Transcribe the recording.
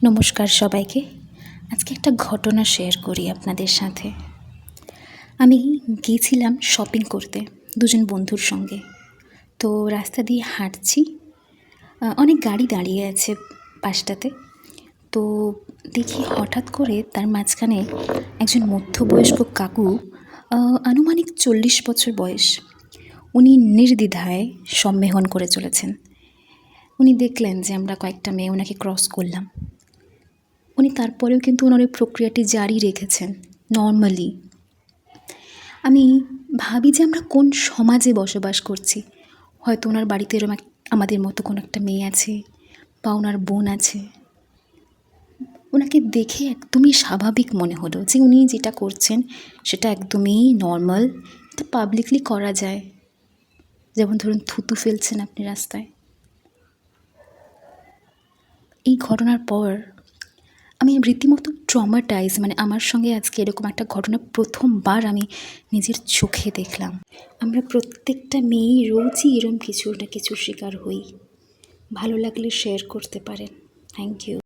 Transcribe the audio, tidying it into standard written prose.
নমস্কার সবাইকে। আজকে একটা ঘটনা শেয়ার করি আপনাদের সাথে। আমি গিয়েছিলাম শপিং করতে দুজন বন্ধুর সঙ্গে। তো রাস্তা দিয়ে হাঁটছি, অনেক গাড়ি দাঁড়িয়ে আছে পাশটাতে। তো দেখি হঠাৎ করে তার মাঝখানে একজন মধ্যবয়স্ক কাকু, আনুমানিক 40 বছর বয়স। উনি নির্দ্বিধায় সম্মেলন করে চলেছেন। উনি দেখলেন যে আমরা কয়েকটা মেয়ে ওনাকে ক্রস করলাম। উনি তারপরেও কিন্তু ওনার ওই প্রক্রিয়াটি জারি রেখেছেন নর্মালি। আমি ভাবি যে আমরা কোন সমাজে বসবাস করছি। হয়তো ওনার বাড়িতে এরকম আমাদের মতো কোনো একটা মেয়ে আছে বা ওনার বোন আছে। ওনাকে দেখে একদমই স্বাভাবিক মনে হলো যে উনি যেটা করছেন সেটা একদমই নর্মাল, এটা পাবলিকলি করা যায়। যেমন ধরুন থুতু ফেলছেন আপনি রাস্তায়। এই ঘটনার পর আমি রীতিমতো ট্রমাটাইজ, আমার সঙ্গে আজকে এরকম একটা ঘটনা প্রথমবার আমি নিজের চোখে দেখলাম। আমরা প্রত্যেকটা মেয়েই রোজই এরম কিছু না কিছু শিকার হই। ভালো লাগলে শেয়ার করতে পারেন। Thank you.